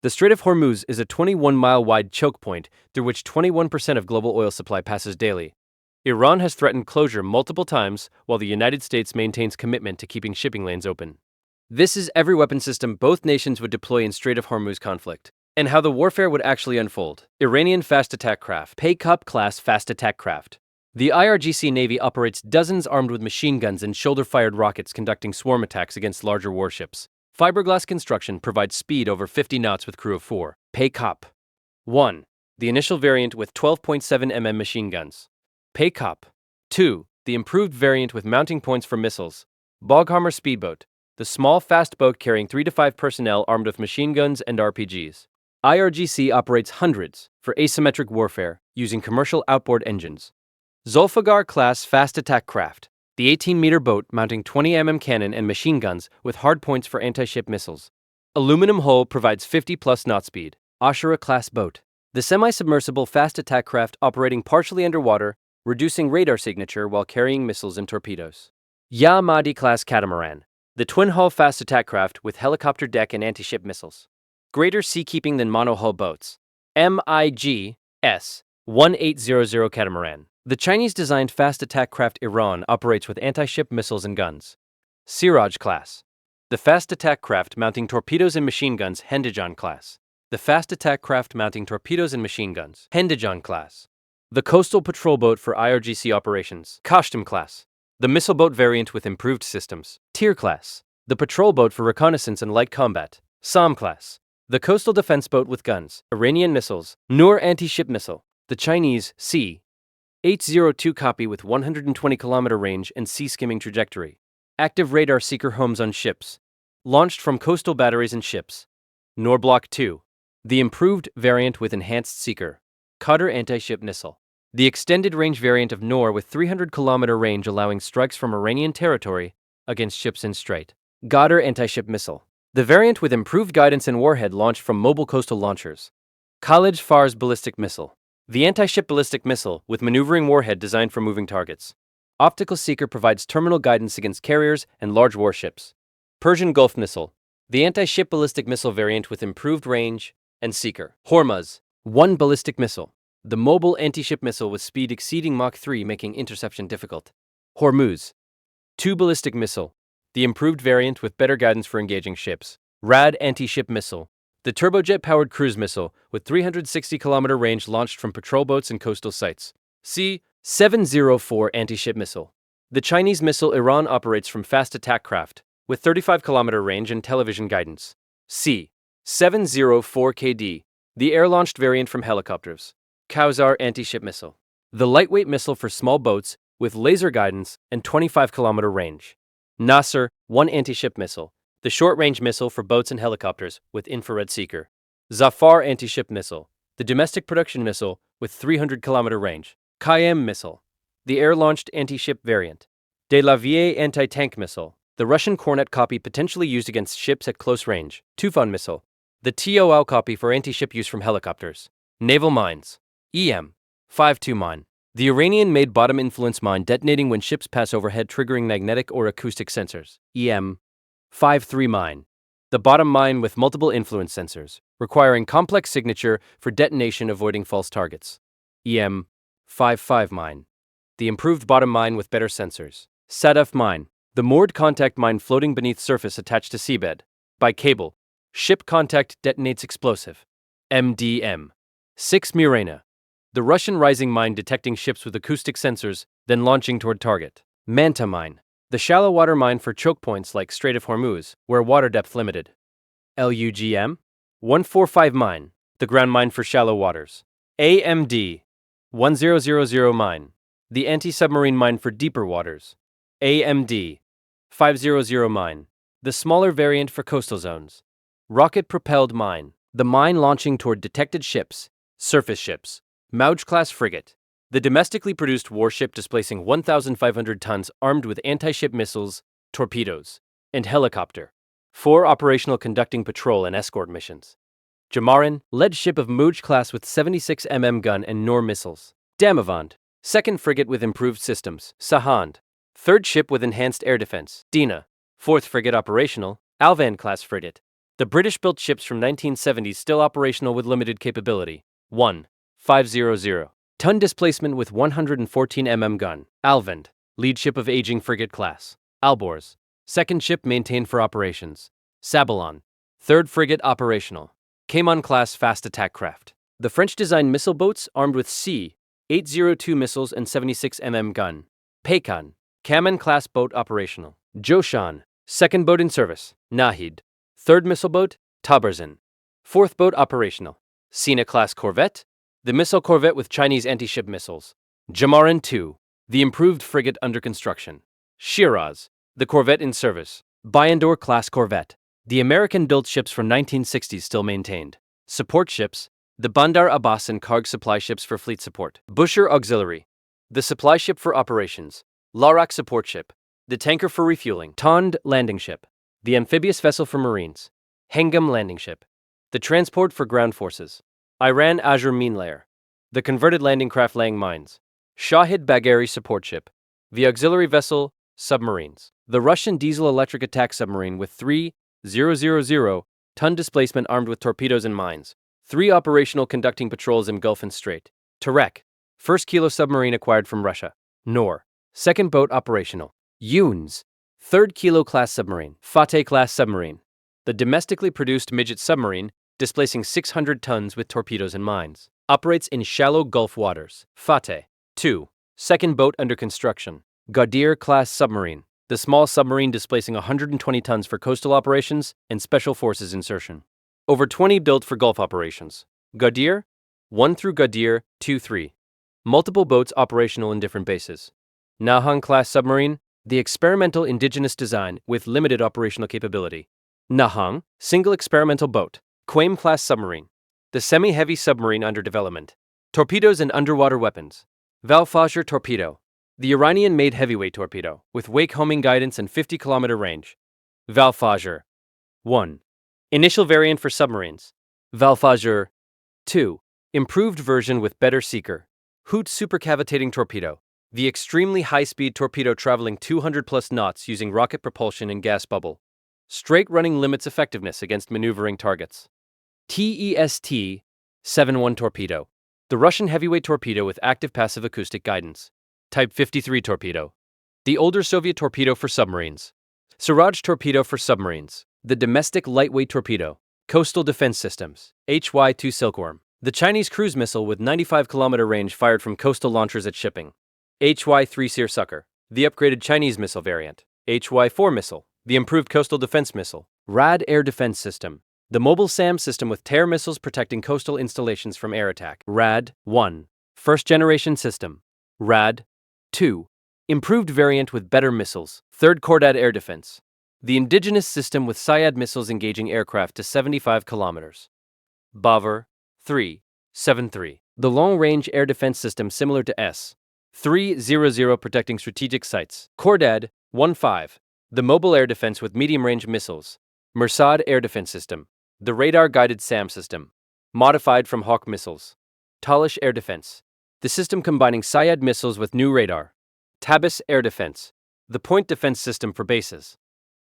The Strait of Hormuz is a 21-mile-wide choke point through which 21% of global oil supply passes daily. Iran has threatened closure multiple times, while the United States maintains commitment to keeping shipping lanes open. This is every weapon system both nations would deploy in Strait of Hormuz conflict, and how the warfare would actually unfold. Iranian fast attack craft, Paykop class fast attack craft. The IRGC Navy operates dozens armed with machine guns and shoulder-fired rockets conducting swarm attacks against larger warships. Fiberglass construction provides speed over 50 knots with crew of 4. Paykop. 1. The initial variant with 12.7 mm machine guns. Paykop. 2. The improved variant with mounting points for missiles. Boghammer speedboat. The small, fast boat carrying 3 to 5 personnel armed with machine guns and RPGs. IRGC operates hundreds for asymmetric warfare using commercial outboard engines. Zulfiqar-class fast attack craft. The 18-meter boat mounting 20 mm cannon and machine guns with hardpoints for anti-ship missiles. Aluminum hull provides 50-plus knot speed. Ashura-class boat. The semi-submersible fast attack craft operating partially underwater, reducing radar signature while carrying missiles and torpedoes. Ya Mahdi-class catamaran. The twin-hull fast attack craft with helicopter deck and anti-ship missiles. Greater seakeeping than monohull boats. MIG-S 1800 catamaran. The Chinese-designed fast attack craft Iran operates with anti-ship missiles and guns. Siraj class. The fast attack craft mounting torpedoes and machine guns Hendajan class. The fast attack craft mounting torpedoes and machine guns Hendajan class. The coastal patrol boat for IRGC operations Kashtam class. The missile boat variant with improved systems Tir class. The patrol boat for reconnaissance and light combat Sam class. The coastal defense boat with guns Iranian missiles Noor anti-ship missile. The Chinese C-802 copy with 120-kilometer range and sea-skimming trajectory. Active radar seeker homes on ships. Launched from coastal batteries and ships. Noor Block 2. The improved variant with enhanced seeker. Qatar anti-ship missile. The extended range variant of Noor with 300-kilometer range allowing strikes from Iranian territory against ships in strait. Qatar anti-ship missile. The variant with improved guidance and warhead launched from mobile coastal launchers. Khalid Fars ballistic missile. The anti-ship ballistic missile with maneuvering warhead designed for moving targets. Optical seeker provides terminal guidance against carriers and large warships. Persian Gulf missile. The anti-ship ballistic missile variant with improved range and seeker. Hormuz 1 ballistic missile. The mobile anti-ship missile with speed exceeding Mach 3 making interception difficult. Hormuz 2 ballistic missile. The improved variant with better guidance for engaging ships. Rad anti-ship missile. The turbojet-powered cruise missile with 360-kilometer range launched from patrol boats and coastal sites. C-704 anti-ship missile. The Chinese missile Iran operates from fast attack craft with 35-kilometer range and television guidance. C-704KD. The air-launched variant from helicopters. Kausar anti-ship missile. The lightweight missile for small boats with laser guidance and 25-kilometer range. Nasser 1 anti-ship missile. The short-range missile for boats and helicopters with infrared seeker. Zafar anti-ship missile. The domestic production missile with 300-kilometer range. Kayem missile. The air-launched anti-ship variant. De la Vie anti-tank missile. The Russian Kornet copy potentially used against ships at close range. Tufan missile. The TOL copy for anti-ship use from helicopters. Naval mines. EM-52 mine. The Iranian-made bottom influence mine detonating when ships pass overhead triggering magnetic or acoustic sensors. EM-53 mine. The bottom mine with multiple influence sensors, requiring complex signature for detonation avoiding false targets. EM-55 mine. The improved bottom mine with better sensors. Sadaf mine. The moored contact mine floating beneath surface attached to seabed. By cable. Ship contact detonates explosive. MDM. 6 Murena. The Russian rising mine detecting ships with acoustic sensors, then launching toward target. Manta mine. The shallow water mine for choke points like Strait of Hormuz, where water depth limited. LUGM 145 mine. The ground mine for shallow waters. AMD 1000 mine. The anti-submarine mine for deeper waters. AMD 500 mine. The smaller variant for coastal zones. Rocket-propelled mine. The mine launching toward detected ships, surface ships. Mauj-class frigate. The domestically produced warship displacing 1,500 tons armed with anti-ship missiles, torpedoes, and helicopter. 4 operational conducting patrol and escort missions. Jamaran, lead ship of Mauj class with 76 mm gun and Noor missiles. Damavand, second frigate with improved systems. Sahand, third ship with enhanced air defense. Dina, fourth frigate operational. Alvan class frigate. The British-built ships from 1970s still operational with limited capability. 1. 500. Ton displacement with 114 gun. Alvend, lead ship of aging frigate class. Alborz, second ship maintained for operations. Sabalon, third frigate operational. Cayman class fast attack craft. The French-designed missile boats armed with C-802 missiles and 76 gun. Pekan, Kamen class boat operational. Joshan, second boat in service. Nahid, third missile boat. Taberzin, fourth boat operational. Sina class corvette, the missile corvette with Chinese anti-ship missiles. Jamaran II, the improved frigate under construction. Shiraz, the corvette in service. Bayandor class corvette, the American-built ships from 1960s still maintained. Support ships, the Bandar Abbas and Karg supply ships for fleet support. Bushehr auxiliary, the supply ship for operations. Larak support ship, the tanker for refueling. Tond landing ship, the amphibious vessel for marines. Hengam landing ship, the transport for ground forces. Iran Azure mine layer, the converted landing craft laying mines. Shahid Bagheri support ship, the auxiliary vessel. Submarines, the Russian diesel-electric attack submarine with 3,000-ton displacement armed with torpedoes and mines. 3 operational conducting patrols in Gulf and Strait. Terek, first kilo submarine acquired from Russia. Nor, second boat operational. Yuns, third kilo class submarine. Fateh class submarine, the domestically produced midget submarine displacing 600 tons with torpedoes and mines. Operates in shallow Gulf waters. Fateh, 2, second boat under construction. Ghadir class submarine, the small submarine displacing 120 tons for coastal operations and special forces insertion. Over 20 built for Gulf operations. Ghadir, 1 through Ghadir, 2-3. Multiple boats operational in different bases. Nahang class submarine, the experimental indigenous design with limited operational capability. Nahang, single experimental boat. Quaim class submarine, the semi-heavy submarine under development. Torpedoes and underwater weapons. Valfajr torpedo, the Iranian-made heavyweight torpedo, with wake-homing guidance and 50-kilometer range. Valfajr 1. Initial variant for submarines. Valfajr 2. Improved version with better seeker. Hoot supercavitating torpedo, the extremely high-speed torpedo traveling 200-plus knots using rocket propulsion and gas bubble. Straight running limits effectiveness against maneuvering targets. TEST-71 torpedo, the Russian heavyweight torpedo with active passive acoustic guidance. Type 53 torpedo, the older Soviet torpedo for submarines. Siraj torpedo for submarines, the domestic lightweight torpedo. Coastal defense systems. HY-2 Silkworm, the Chinese cruise missile with 95-kilometer range fired from coastal launchers at shipping. HY-3 Seersucker, the upgraded Chinese missile variant. HY-4 missile, the improved coastal defense missile. RAD air defense system, the mobile SAM system with TER missiles protecting coastal installations from air attack. RAD-1, first-generation system. RAD-2, improved variant with better missiles. Third Cordad air defense, the indigenous system with Syad missiles engaging aircraft to 75 kilometers. Bavar-373, the long-range air defense system similar to S-300 protecting strategic sites. Cordad-15, the mobile air defense with medium-range missiles. Mersad air defense system, the radar-guided SAM system, modified from Hawk missiles. Talish air defense, the system combining Syad missiles with new radar. Tabis air defense, the point defense system for bases.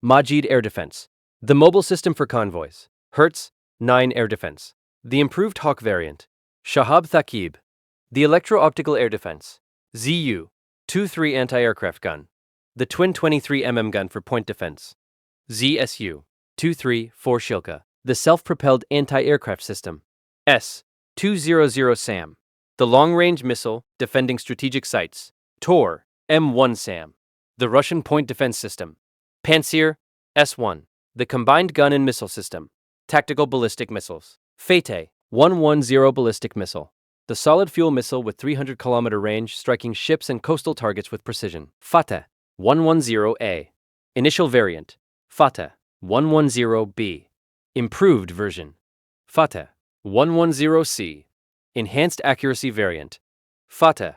Majid air defense, the mobile system for convoys. Hertz-9 air defense, the improved Hawk variant. Shahab Thaqib, the electro-optical air defense. ZU-23 anti-aircraft gun, the twin 23 gun for point defense. ZSU-23 Shilka, the self-propelled anti-aircraft system. S-200 SAM, the long-range missile defending strategic sites. Tor M1 SAM, the Russian point defense system. Pantsir S-1, the combined gun and missile system. Tactical ballistic missiles. Fateh 110 ballistic missile, the solid fuel missile with 300-kilometer range striking ships and coastal targets with precision. Fateh 110A, initial variant. Fateh 110B, improved version. Fateh 110C, enhanced accuracy variant. Fateh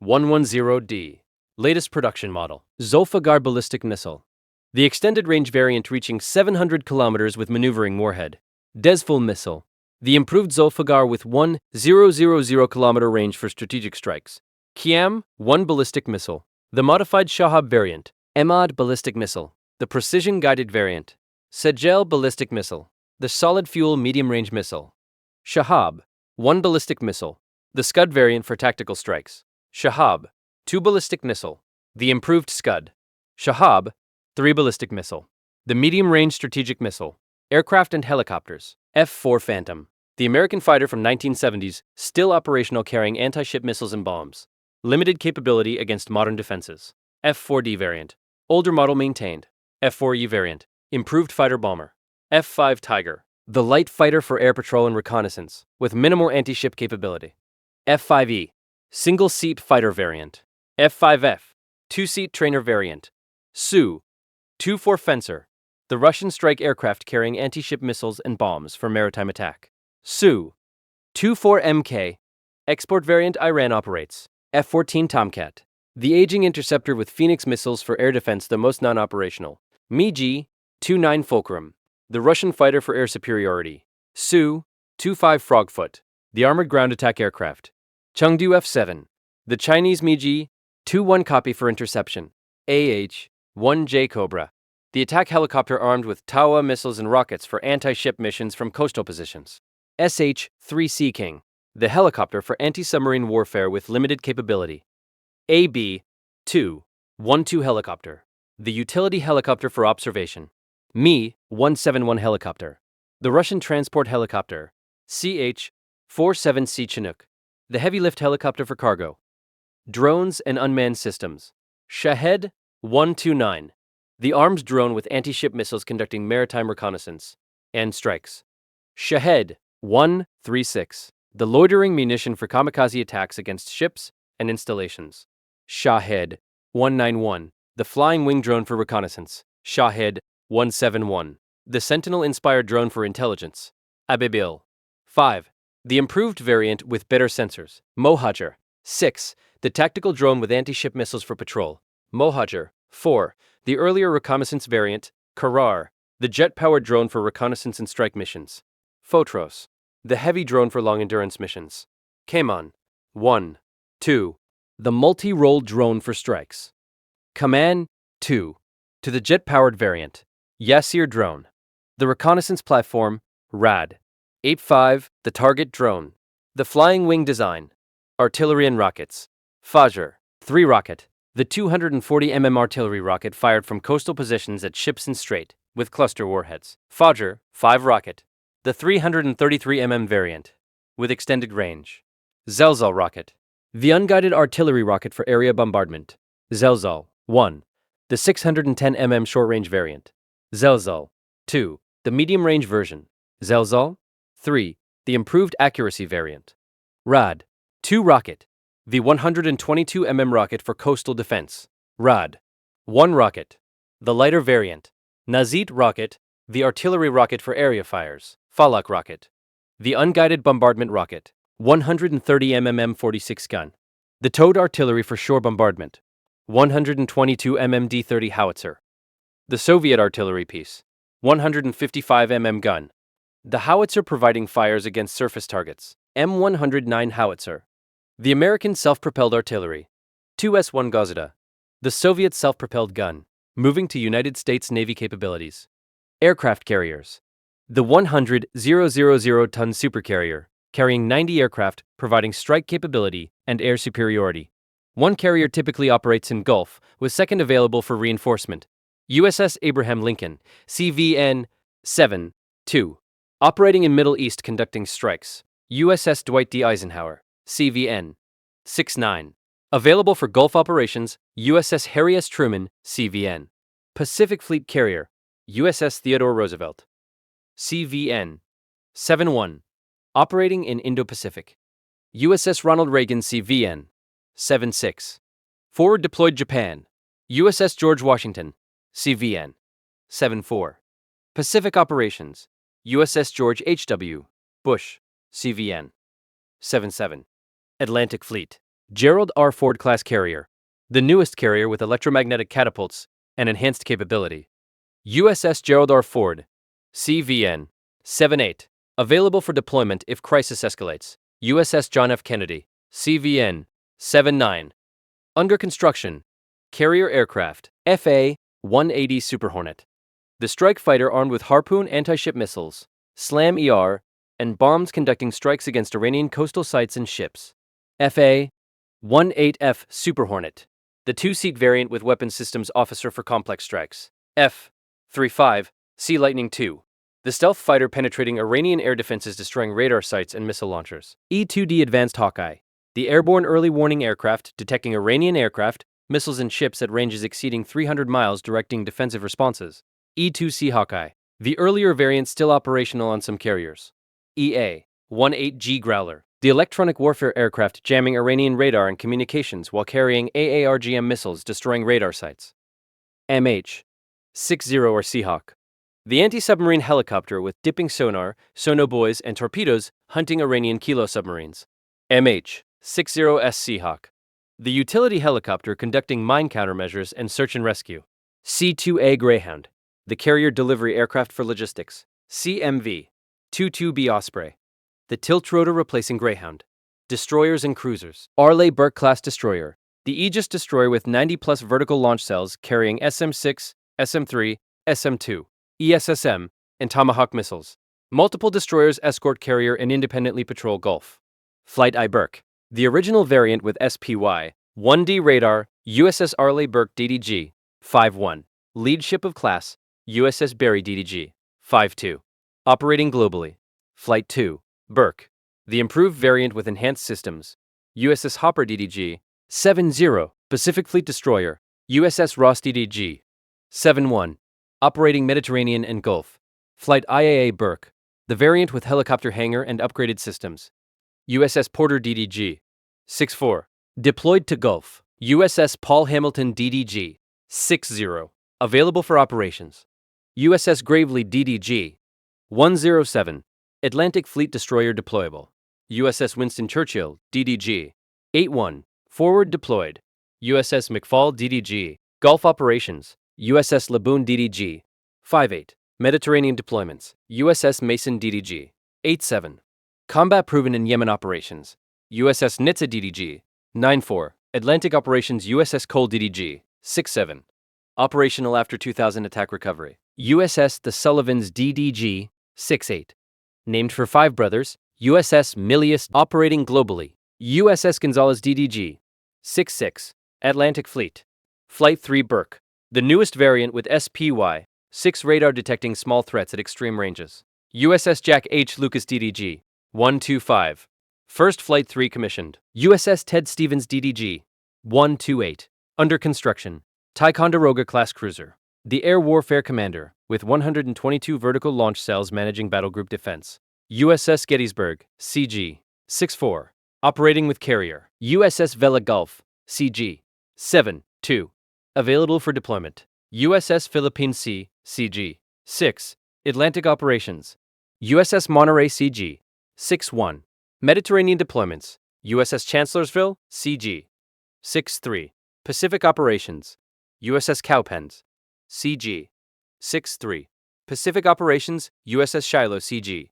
110D, latest production model. Zulfiqar ballistic missile, the extended range variant reaching 700 kilometers with maneuvering warhead. Dezful missile, the improved Zulfiqar with 1,000 kilometer range for strategic strikes. Kiam-1 ballistic missile, the modified Shahab variant. Emad ballistic missile, the precision-guided variant. Sejel ballistic missile, The solid-fuel medium-range missile. Shahab, 1 ballistic missile. The Scud variant for tactical strikes. Shahab, 2 ballistic missile. The improved Scud. Shahab, 3 ballistic missile. The medium-range strategic missile. Aircraft and helicopters. F-4 Phantom. The American fighter from 1970s, still operational carrying anti-ship missiles and bombs. Limited capability against modern defenses. F-4D variant. Older model maintained. F-4E variant. Improved fighter bomber. F-5 Tiger. The light fighter for air patrol and reconnaissance, with minimal anti-ship capability. F-5E. Single-seat fighter variant. F-5F. 2-seat trainer variant. Su-24 Fencer. The Russian strike aircraft carrying anti-ship missiles and bombs for maritime attack. Su-24MK. Export variant Iran operates. F-14 Tomcat. The aging interceptor with Phoenix missiles for air defense, the most non-operational. Mi-29 Fulcrum. The Russian fighter for air superiority. Su-25 Frogfoot. The armored ground attack aircraft. Chengdu F-7. The Chinese Mi-21 copy for interception. AH-1J Cobra. The attack helicopter armed with Taoa missiles and rockets for anti-ship missions from coastal positions. SH-3 King. The helicopter for anti-submarine warfare with limited capability. AB-212 Helicopter. The utility helicopter for observation. Mi-171 Helicopter. The Russian transport helicopter. CH-47C Chinook. The heavy lift helicopter for cargo. Drones and unmanned systems. Shahed-129. The armed drone with anti-ship missiles conducting maritime reconnaissance and strikes. Shahed-136. The loitering munition for kamikaze attacks against ships and installations. Shahed-191. The flying wing drone for reconnaissance. Shahed-171. The Sentinel-inspired drone for intelligence. Ababil. 5. The improved variant with better sensors. Mohajer. 6. The tactical drone with anti-ship missiles for patrol. Mohajer. 4. The earlier reconnaissance variant. Karar. The jet-powered drone for reconnaissance and strike missions. Fotros. The heavy drone for long-endurance missions. Kaman. 1. 2. The multi-role drone for strikes. Kaman. 2. To the jet-powered variant. Yasir drone. The reconnaissance platform. Rad. 8-5. The target drone. The flying wing design. Artillery and rockets. Fajr. 3 rocket. The 240 artillery rocket fired from coastal positions at ships in strait, with cluster warheads. Fajr. 5 rocket. The 333 variant, with extended range. Zelzal rocket. The unguided artillery rocket for area bombardment. Zelzal. 1. The 610 short-range variant. Zelzal. 2. The medium-range version. Zelzal. 3. The improved accuracy variant. Rad. 2 rocket. The 122 rocket for coastal defense. Rad. 1 rocket. The lighter variant. Nazit rocket. The artillery rocket for area fires. Falak rocket. The unguided bombardment rocket. 130 M46 gun. The towed artillery for shore bombardment. 122 D30 howitzer. The Soviet artillery piece. 155 gun. The howitzer providing fires against surface targets. M109 howitzer. The American self-propelled artillery. 2S1 Gazeta. The Soviet self-propelled gun, moving to United States Navy capabilities. Aircraft carriers. The 100,000-ton supercarrier, carrying 90 aircraft, providing strike capability and air superiority. One carrier typically operates in Gulf, with second available for reinforcement. USS Abraham Lincoln, CVN-7, 2. Operating in Middle East conducting strikes. USS Dwight D. Eisenhower, CVN-69. Available for Gulf operations. USS Harry S. Truman, CVN. Pacific Fleet Carrier, USS Theodore Roosevelt, CVN-71. Operating in Indo-Pacific. USS Ronald Reagan, CVN-76. Forward deployed Japan. USS George Washington, CVN-74. Pacific operations. USS George H.W. Bush, CVN-77. Atlantic Fleet. Gerald R. Ford class carrier. The newest carrier with electromagnetic catapults and enhanced capability. USS Gerald R. Ford, CVN-78. Available for deployment if crisis escalates. USS John F. Kennedy, CVN-79. Under construction. Carrier aircraft, FA-180 Super Hornet. The strike fighter armed with Harpoon anti-ship missiles. SLAM ER, and bombs conducting strikes against Iranian coastal sites and ships. FA-18F Super Hornet, the two-seat variant with weapons systems officer for complex strikes. F-35 Sea Lightning II, the stealth fighter penetrating Iranian air defenses, destroying radar sites and missile launchers. E-2D Advanced Hawkeye, the airborne early warning aircraft detecting Iranian aircraft, missiles and ships at ranges exceeding 300 miles, directing defensive responses. E-2C Hawkeye, the earlier variant still operational on some carriers. EA-18G Growler, the electronic warfare aircraft jamming Iranian radar and communications while carrying AARGM missiles, destroying radar sites. MH-60 or Seahawk, the anti-submarine helicopter with dipping sonar, sonobuoys, and torpedoes hunting Iranian kilo submarines. MH-60S Seahawk, the utility helicopter conducting mine countermeasures and search and rescue. C-2A Greyhound, the carrier delivery aircraft for logistics. CMV-22B Osprey, the tilt rotor replacing Greyhound. Destroyers and cruisers. Arleigh Burke-class destroyer, the Aegis destroyer with 90-plus vertical launch cells carrying SM-6, SM-3, SM-2, ESSM, and Tomahawk missiles. Multiple destroyers escort carrier and independently patrol Gulf. Flight I Burke, the original variant with SPY-1D radar, USS Arleigh Burke DDG, 5-1. Lead ship of class, USS Barry DDG, 5-2. Operating globally. Flight 2, Burke, the improved variant with enhanced systems, USS Hopper DDG, 7-0. Pacific Fleet destroyer, USS Ross DDG, 7-1. Operating Mediterranean and Gulf. Flight IAA Burke, the variant with helicopter hangar and upgraded systems, USS Porter DDG, 6-4. Deployed to Gulf, USS Paul Hamilton DDG, 6-0. Available for operations. USS Gravely DDG, 107. Atlantic Fleet destroyer deployable. USS Winston Churchill DDG, 8-1. Forward deployed. USS McFall DDG. Gulf operations. USS Laboon DDG, 5-8. Mediterranean deployments. USS Mason DDG, 8-7. Combat proven in Yemen operations. USS Nitsa DDG, 9-4. Atlantic operations. USS Cole DDG, 6-7. Operational after 2000 attack recovery. USS The Sullivans DDG, 6-8. Named for five brothers. USS Milius operating globally. USS Gonzalez DDG, 6-6. Atlantic Fleet. Flight 3 Burke, the newest variant with SPY-6 radar detecting small threats at extreme ranges. USS Jack H. Lucas DDG, 125. First Flight 3 commissioned. USS Ted Stevens DDG, 128. Under construction. Ticonderoga-class cruiser, the air warfare commander, with 122 vertical launch cells managing battlegroup defense. USS Gettysburg, CG, 6-4. Operating with carrier. USS Vela Gulf, CG, 7-2. Available for deployment. USS Philippine Sea, CG, 6. Atlantic operations. USS Monterey, CG, 6-1. Mediterranean deployments. USS Chancellorsville, CG, 6-3. Pacific operations. USS Cowpens, CG, 6-3. Pacific operations. USS Shiloh, CG,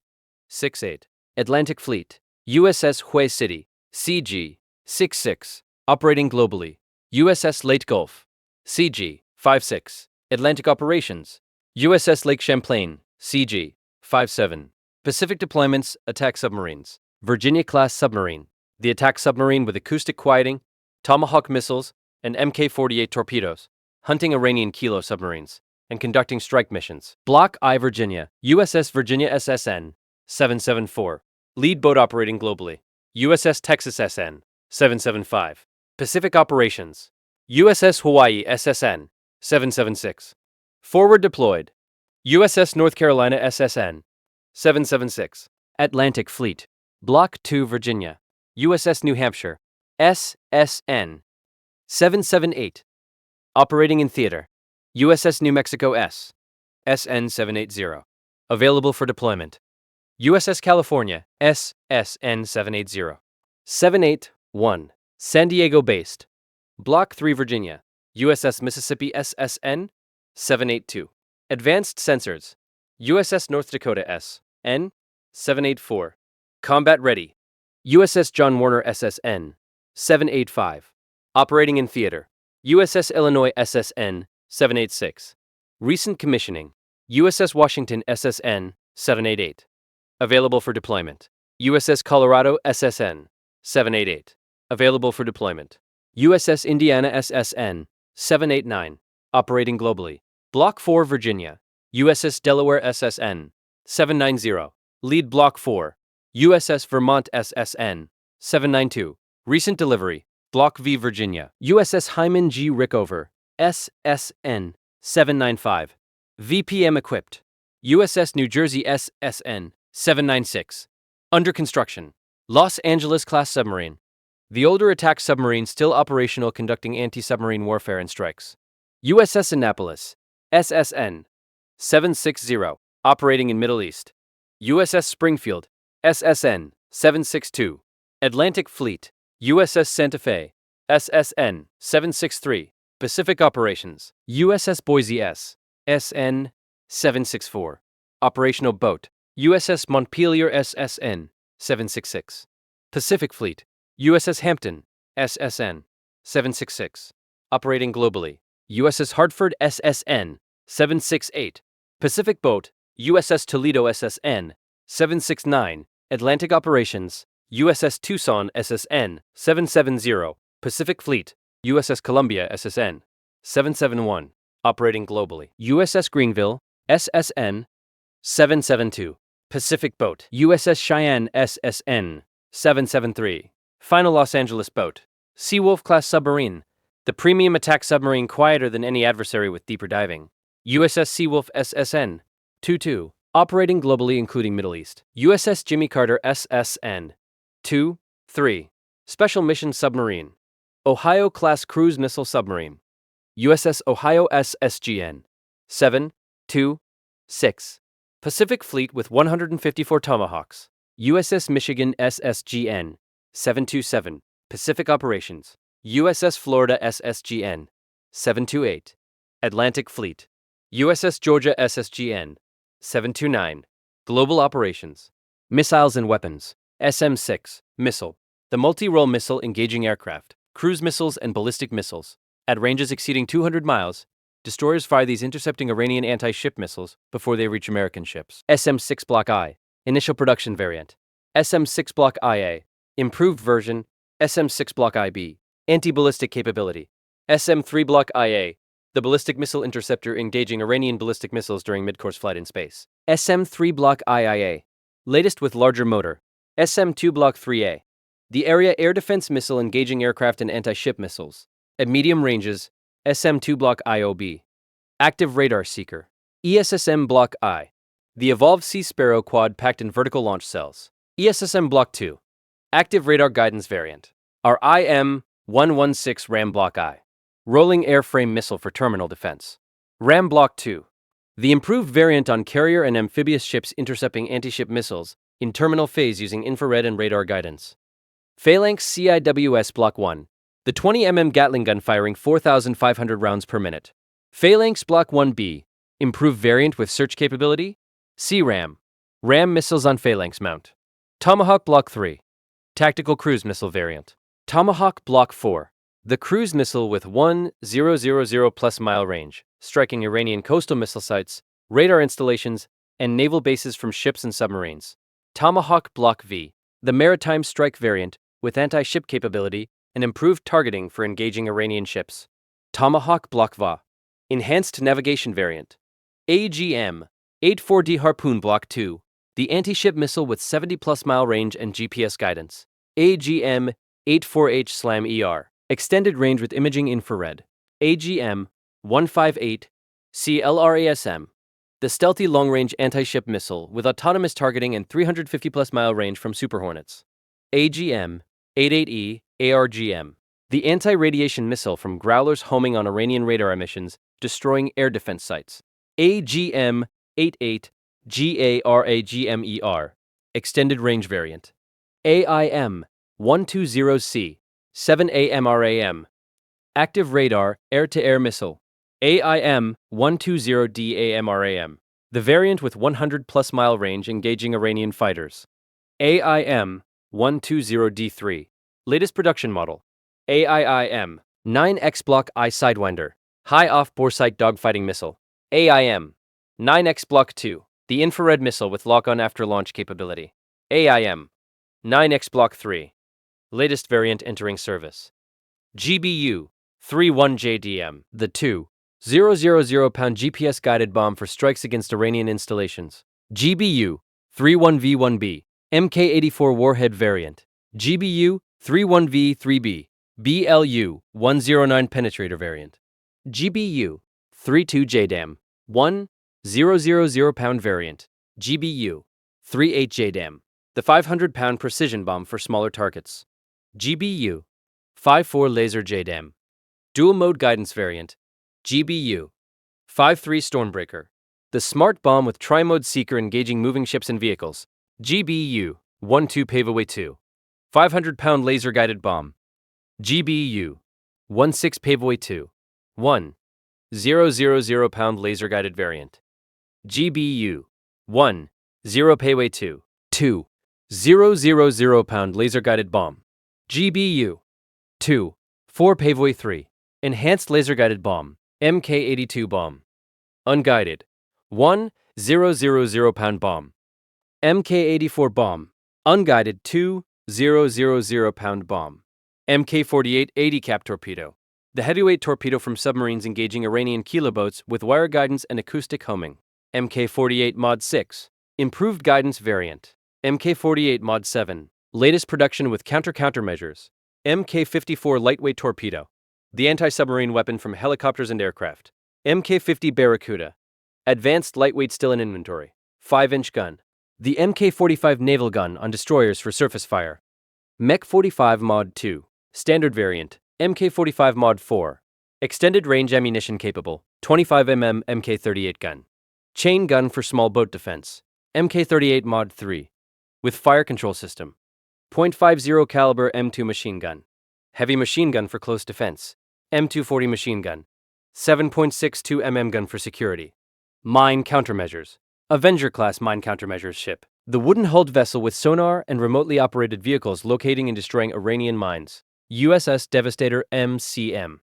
6-8. Atlantic Fleet. USS Hue City, CG, 6-6. Operating globally. USS Leyte Gulf, CG, 5-6. Atlantic operations. USS Lake Champlain, CG, 5-7. Pacific deployments. Attack submarines. Virginia-class submarine, the attack submarine with acoustic quieting, Tomahawk missiles, and Mk-48 torpedoes, hunting Iranian kilo submarines, and conducting strike missions. Block I Virginia, USS Virginia SSN, 774. Lead boat operating globally. USS Texas SN, 775. Pacific operations. USS Hawaii SSN, 776. Forward deployed. USS North Carolina SSN, 776. Atlantic Fleet. Block 2 Virginia, USS New Hampshire, SSN, 778. Operating in theater. USS New Mexico SN 780. Available for deployment. USS California, SSN 780. 781. San Diego based. Block 3 Virginia, USS Mississippi SSN 782. Advanced sensors. USS North Dakota SN 784. Combat ready. USS John Warner SSN 785. Operating in theater. USS Illinois SSN 786. Recent commissioning. USS Washington SSN 788. Available for deployment. USS Colorado SSN 788. Available for deployment. USS Indiana SSN 789. Operating globally. Block 4 Virginia. USS Delaware SSN 790. Lead Block 4. USS Vermont SSN 792. Recent delivery. Block V Virginia. USS Hyman G. Rickover SSN 795. VPM equipped. USS New Jersey SSN 796. Under construction. Los Angeles class submarine. The older attack submarine still operational conducting anti-submarine warfare and strikes. USS Annapolis SSN 760. Operating in Middle East. USS Springfield SSN 762. Atlantic Fleet. USS Santa Fe SSN 763. Pacific Operations. USS Boise SN 764. Operational boat. USS Montpelier SSN 766. Pacific Fleet. USS Hampton SSN 766. Operating globally. USS Hartford SSN 768. Pacific boat. USS Toledo SSN 769. Atlantic Operations. USS Tucson SSN 770. Pacific Fleet. USS Columbia SSN 771. Operating globally. USS Greenville SSN 772. Pacific boat. USS Cheyenne SSN 773. Final Los Angeles boat. Seawolf class submarine. The premium attack submarine quieter than any adversary with deeper diving. USS Seawolf SSN 22. Operating globally including Middle East. USS Jimmy Carter SSN 2-3. Special mission submarine. Ohio class cruise missile submarine. USS Ohio SSGN 7-2-6. Pacific Fleet with 154 Tomahawks. USS Michigan SSGN 727. Pacific Operations. USS Florida SSGN 728. Atlantic Fleet. USS Georgia SSGN 729. Global Operations. Missiles and Weapons. SM-6. Missile. The multi-role missile engaging aircraft, cruise missiles, and ballistic missiles. At ranges exceeding 200 miles, destroyers fire these intercepting Iranian anti-ship missiles before they reach American ships. SM-6 Block I. Initial production variant. SM-6 Block IA. Improved version. SM-6 Block IB. Anti-ballistic capability. SM-3 Block IA. The ballistic missile interceptor engaging Iranian ballistic missiles during mid-course flight in space. SM-3 Block IIA. Latest with larger motor. SM-2 Block 3A. The area air defense missile engaging aircraft and anti-ship missiles. At medium ranges, SM-2 Block IOB. Active radar seeker. ESSM Block I. The evolved Sea Sparrow quad packed in vertical launch cells. ESSM Block 2. Active radar guidance variant. Our IM-116 RAM Block I. Rolling airframe missile for terminal defense. RAM Block 2. The improved variant on carrier and amphibious ships intercepting anti-ship missiles in terminal phase using infrared and radar guidance. Phalanx CIWS Block 1. The 20 Gatling gun firing 4,500 rounds per minute. Phalanx Block 1B. Improved variant with search capability. CRAM. RAM missiles on Phalanx mount. Tomahawk Block 3. Tactical cruise missile variant. Tomahawk Block 4. The cruise missile with 1,000 plus mile range, striking Iranian coastal missile sites, radar installations, and naval bases from ships and submarines. Tomahawk Block V. The maritime strike variant with anti-ship capability and improved targeting for engaging Iranian ships. Tomahawk Block VA. Enhanced navigation variant. AGM-84D Harpoon Block 2. The anti-ship missile with 70 plus mile range and GPS guidance. AGM-84H SLAM ER. Extended range with imaging infrared. AGM-158 CLRASM. The stealthy long-range anti-ship missile with autonomous targeting and 350 plus mile range from Super Hornets. AGM-88E ARGM. The anti-radiation missile from Growlers homing on Iranian radar emissions, destroying air defense sites. AGM-88 GARAGMER. Extended range variant. AIM-120C 7AMRAM. Active radar, air-to-air missile. AIM-120DAMRAM. The variant with 100 plus mile range engaging Iranian fighters. AIM-120D3. Latest production model. AIIM-9X Block I Sidewinder. High off-boresight dogfighting missile. AIM-9X Block 2. The infrared missile with lock-on after-launch capability. AIM. 9X Block 3. Latest variant entering service. GBU. 31JDM. The 2,000-pound GPS-guided bomb for strikes against Iranian installations. GBU. 31V1B. Mk-84 warhead variant. GBU. 31V3B. BLU-109 penetrator variant. GBU. 32JDAM. 1,000-pound variant. GBU. 38JDAM. The 500-pound precision bomb for smaller targets. GBU. 54 laser JDAM. Dual mode guidance variant. GBU. 53 Stormbreaker. The smart bomb with tri-mode seeker engaging moving ships and vehicles. GBU. 12 Paveway 2. 500-pound laser guided bomb. GBU. 16 Paveway 2. 1,000-pound laser guided variant. GBU. 10 Paveway 2. 2,000-pound laser guided bomb. GBU. 4 Paveway 3. Enhanced laser guided bomb. Mk-82 bomb. Unguided. 1,000-pound bomb. Mk-84 bomb. Unguided 2,000-pound bomb. Mk-48 80 cap torpedo. The heavyweight torpedo from submarines engaging Iranian kiloboats with wire guidance and acoustic homing. Mk-48 Mod 6. Improved guidance variant. Mk-48 Mod 7. Latest production with countermeasures. Mk-54 lightweight torpedo. The anti-submarine weapon from helicopters and aircraft. Mk-50 Barracuda. Advanced lightweight still in inventory. 5-inch gun. The Mk-45 naval gun on destroyers for surface fire. Mk-45 Mod 2. Standard variant. Mk-45 Mod 4. Extended range ammunition capable. 25mm Mk-38 gun. Chain gun for small boat defense. Mk-38 Mod 3. With fire control system. .50 caliber M2 machine gun. Heavy machine gun for close defense. M240 machine gun. 7.62 mm gun for security. Mine countermeasures. Avenger-class mine countermeasures ship. The wooden-hulled vessel with sonar and remotely operated vehicles locating and destroying Iranian mines. USS Devastator MCM.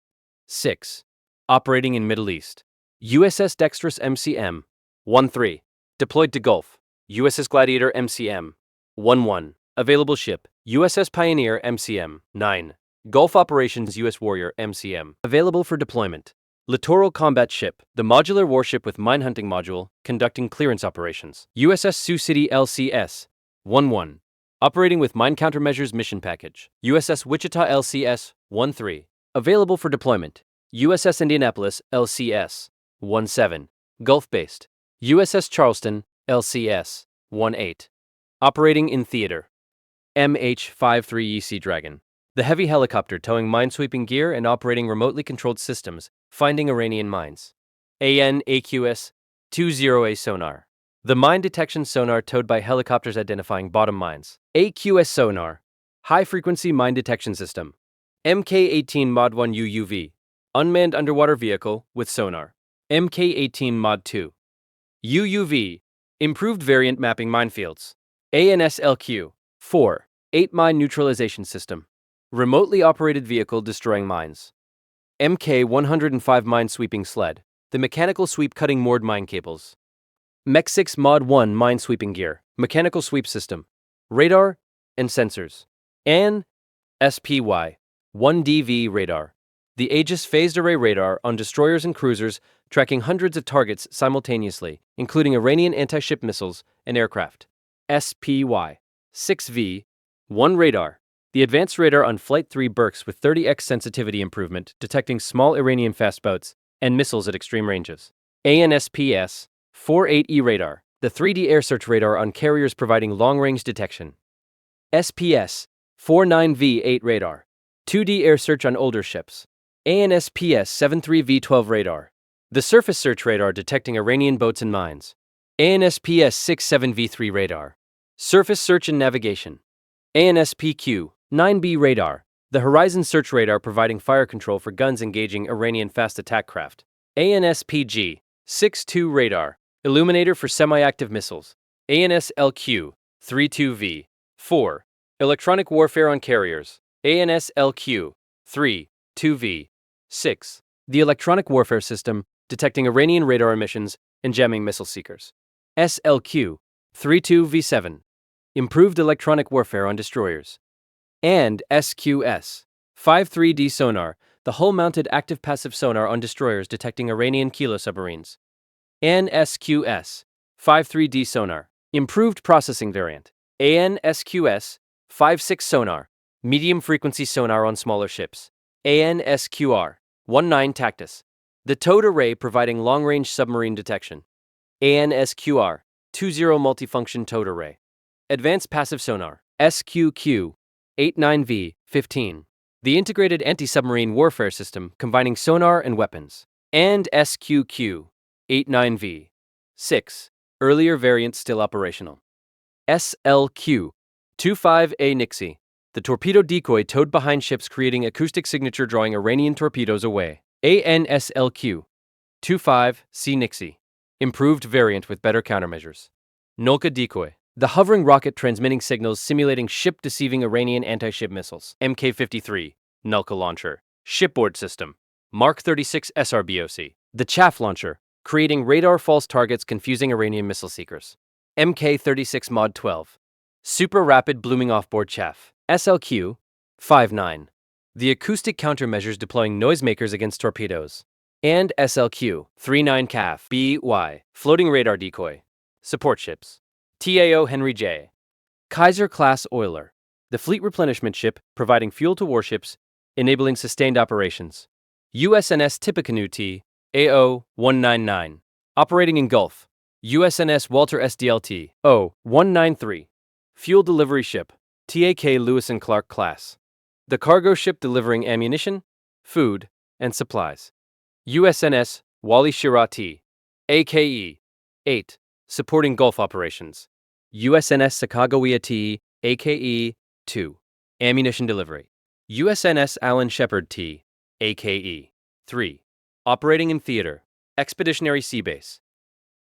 6. Operating in Middle East. USS Dexterous MCM. 1-3. Deployed to Gulf. USS Gladiator MCM. 1-1. Available ship. USS Pioneer MCM. 9. Gulf Operations US Warrior MCM. Available for deployment. Littoral Combat Ship, the modular warship with mine-hunting module, conducting clearance operations. USS Sioux City LCS. 1-1. Operating with Mine Countermeasures Mission Package. USS Wichita LCS. 1-3. Available for deployment. USS Indianapolis LCS. 1-7. Gulf-based. USS Charleston LCS. 1-8. Operating in theater. MH-53 Dragon. The heavy helicopter towing minesweeping gear and operating remotely controlled systems, finding Iranian mines. AN-AQS-20A sonar. The mine detection sonar towed by helicopters identifying bottom mines. AQS sonar. High-frequency mine detection system. Mk-18 Mod 1 UUV. Unmanned underwater vehicle with sonar. Mk-18 Mod 2. UUV. Improved variant mapping minefields. ANSLQ. 4. 8 mine neutralization system. Remotely operated vehicle destroying mines. Mk-105 mine sweeping sled. The mechanical sweep cutting moored mine cables. Mech-6 Mod 1 mine sweeping gear. Mechanical sweep system. Radar and sensors. AN-SPY-1DV radar. The Aegis phased array radar on destroyers and cruisers tracking hundreds of targets simultaneously, including Iranian anti-ship missiles and aircraft. SPY-6V-1 radar. The advanced radar on Flight 3 Burks with 30x sensitivity improvement, detecting small Iranian fast boats and missiles at extreme ranges. ANSPS-48E radar. The 3D air search radar on carriers providing long-range detection. SPS-49V8 radar. 2D air search on older ships. ANSPS-73V12 radar. The surface search radar detecting Iranian boats and mines. ANSPS-67V3 radar. Surface search and navigation. ANSPQ-9B radar. The horizon search radar providing fire control for guns engaging Iranian fast attack craft. ANSPG-62 radar. Illuminator for semi-active missiles. ANSLQ-32V. 4. Electronic warfare on carriers. ANSLQ-32V. 6. The electronic warfare system detecting Iranian radar emissions and jamming missile seekers. SLQ-32V7, improved electronic warfare on destroyers, and SQS-53D sonar, the hull-mounted active-passive sonar on destroyers detecting Iranian kilo submarines, and SQS-53D sonar, improved processing variant, AN-SQS-56 sonar, medium-frequency sonar on smaller ships, AN-SQR-19 Tactus, the towed array providing long-range submarine detection, AN-SQR-20 multifunction towed array, advanced passive sonar, SQQ-89V-15, the integrated anti-submarine warfare system combining sonar and weapons, and SQQ-89V-6, earlier variant still operational. SLQ-25A Nixie, the torpedo decoy towed behind ships creating acoustic signature drawing Iranian torpedoes away. ANSLQ-25C Nixie, improved variant with better countermeasures. Nolka decoy, the hovering rocket transmitting signals simulating ship-deceiving Iranian anti-ship missiles. Mk-53, Nolka launcher, shipboard system. Mark 36 SRBOC, the chaff launcher, creating radar false targets confusing Iranian missile seekers. Mk-36 Mod 12, super rapid blooming offboard chaff. SLQ-59, the acoustic countermeasures deploying noisemakers against torpedoes. And SLQ-39 CAF BY, floating radar decoy. Support ships. TAO Henry J. Kaiser-class oiler, the fleet replenishment ship providing fuel to warships, enabling sustained operations. USNS Tippecanoe T. AO-199, operating in Gulf. USNS Walter SDLT. O-193, fuel delivery ship. TAK Lewis and Clark class, the cargo ship delivering ammunition, food, and supplies. USNS Wali Shira T. AKE-8, supporting Gulf operations. USNS Sacagawea T. AKE-2, ammunition delivery. USNS Alan Shepard T. AKE-3, operating in theater, expeditionary sea base.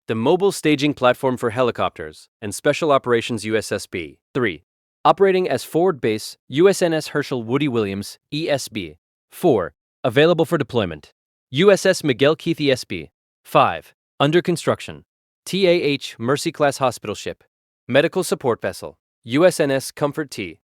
The mobile staging platform for helicopters and special operations USSB. 3. Operating as forward base, USNS Herschel Woody Williams, ESB. 4. Available for deployment. USS Miguel Keith ESB. 5. Under construction. TAH Mercy-class hospital ship. Medical support vessel. USNS Comfort T.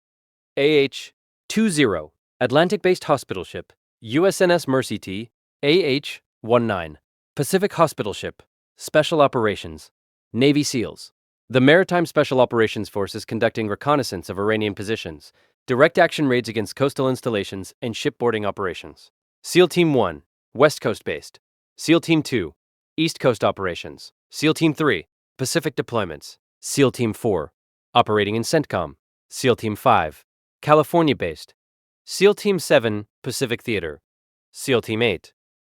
AH-20. Atlantic-based hospital ship. USNS Mercy T. AH-19. Pacific hospital ship. Special operations. Navy SEALs. The Maritime Special Operations Forces conducting reconnaissance of Iranian positions, direct action raids against coastal installations, and shipboarding operations. SEAL Team 1, West Coast based. SEAL Team 2, East Coast operations. SEAL Team 3, Pacific deployments. SEAL Team 4, operating in CENTCOM. SEAL Team 5, California based. SEAL Team 7, Pacific Theater. SEAL Team 8,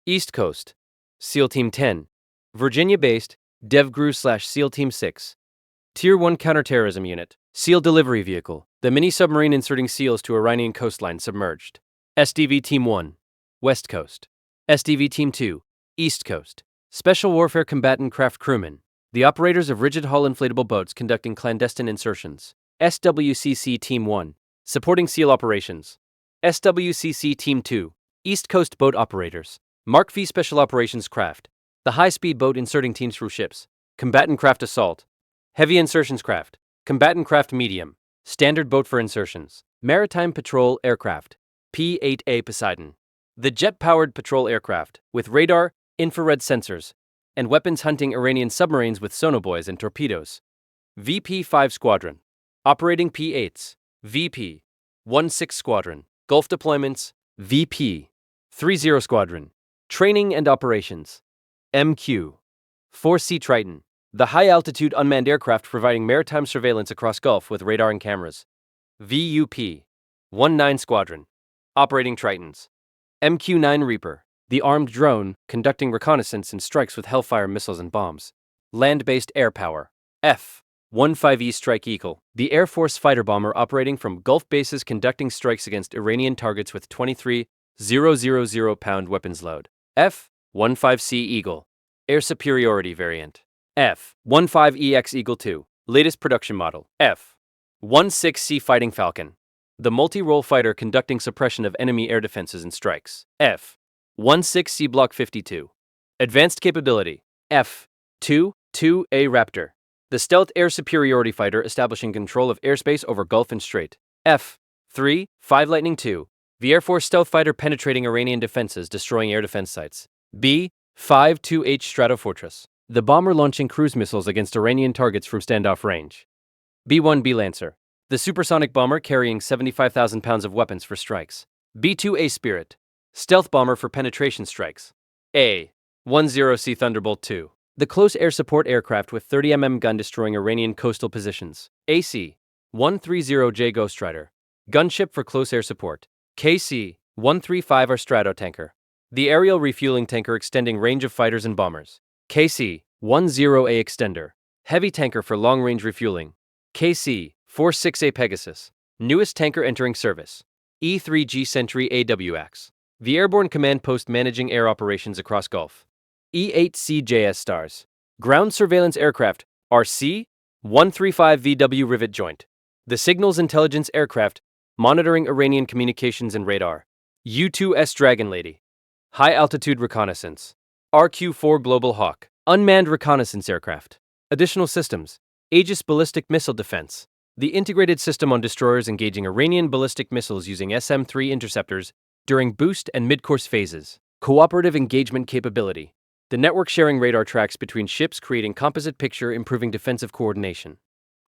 East Coast. SEAL Team 10, Virginia based, DevGru/SEAL Team 6. Tier 1 Counterterrorism Unit, SEAL Delivery Vehicle, the mini-submarine inserting SEALs to Iranian coastline submerged. SDV Team 1, West Coast. SDV Team 2, East Coast. Special Warfare Combatant Craft Crewmen, the operators of rigid hull inflatable boats conducting clandestine insertions. SWCC Team 1, supporting SEAL operations. SWCC Team 2, East Coast boat operators. Mark V Special Operations Craft, the high-speed boat inserting teams through ships. Combatant Craft Assault. Heavy Insertions Craft, Combatant Craft Medium, Standard Boat for Insertions, Maritime Patrol Aircraft, P-8A Poseidon, the jet-powered patrol aircraft, with radar, infrared sensors, and weapons hunting Iranian submarines with sonobuoys and torpedoes. VP-5 Squadron, operating P-8s, VP-16 Squadron, Gulf deployments, VP-30 Squadron, training and operations, MQ-4C Triton, the high-altitude unmanned aircraft providing maritime surveillance across Gulf with radar and cameras. VUP-19 Squadron, operating Tritons. MQ-9 Reaper, the armed drone conducting reconnaissance and strikes with Hellfire missiles and bombs. Land-based air power. F-15E Strike Eagle, the Air Force fighter bomber operating from Gulf bases conducting strikes against Iranian targets with 23,000 pound weapons load. F-15C Eagle, Air Superiority variant. F-15EX Eagle II, latest production model. F-16C Fighting Falcon, the multi-role fighter conducting suppression of enemy air defenses and strikes. F-16C Block 52, advanced capability. F-22A Raptor, The Stealth Air Superiority Fighter establishing control of airspace over Gulf and Strait. F-3, 5 Lightning II, the Air Force stealth fighter penetrating Iranian defenses, destroying air defense sites. B-5-2H Stratofortress, the bomber launching cruise missiles against Iranian targets from standoff range. B-1B Lancer, the supersonic bomber carrying 75,000 pounds of weapons for strikes. B-2A Spirit, stealth bomber for penetration strikes. A-10C Thunderbolt II, the close air support aircraft with 30 gun destroying Iranian coastal positions. AC-130J Ghostwriter, gunship for close air support. KC-135R Stratotanker, the aerial refueling tanker extending range of fighters and bombers. KC-10A Extender, heavy tanker for long-range refueling. KC-46A Pegasus, newest tanker entering service. E-3G Sentry AWACS, the airborne command post managing air operations across Gulf. E-8CJS Stars, ground surveillance aircraft. RC-135VW Rivet Joint, the signals intelligence aircraft monitoring Iranian communications and radar. U-2S Dragon Lady, high-altitude reconnaissance. RQ-4 Global Hawk, unmanned reconnaissance aircraft. Additional systems. Aegis Ballistic Missile Defense, the integrated system on destroyers engaging Iranian ballistic missiles using SM-3 interceptors during boost and mid-course phases. Cooperative engagement capability, the network sharing radar tracks between ships creating composite picture improving defensive coordination.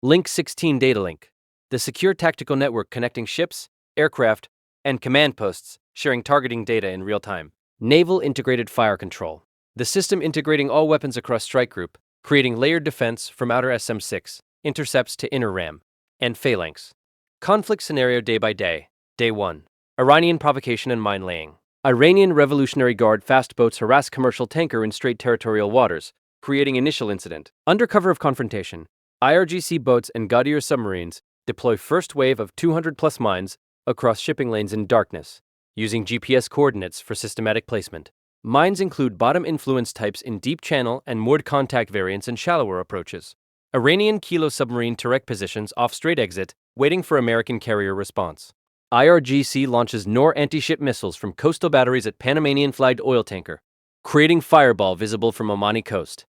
Link 16 Data Link, the secure tactical network connecting ships, aircraft, and command posts, sharing targeting data in real time. Naval Integrated Fire Control, the system integrating all weapons across strike group, creating layered defense from outer SM-6, intercepts to inner RAM, and phalanx. Conflict scenario day by day. Day 1. Iranian provocation and mine laying. Iranian Revolutionary Guard fast boats harass commercial tanker in Strait territorial waters, creating initial incident. Under cover of confrontation, IRGC boats and Gaudier submarines deploy first wave of 200-plus mines across shipping lanes in darkness, using GPS coordinates for systematic placement. Mines include bottom influence types in deep channel and moored contact variants and shallower approaches. Iranian Kilo submarine turret positions off Strait exit, waiting for American carrier response. IRGC launches NOR anti-ship missiles from coastal batteries at Panamanian flagged oil tanker, creating fireball visible from Omani coast.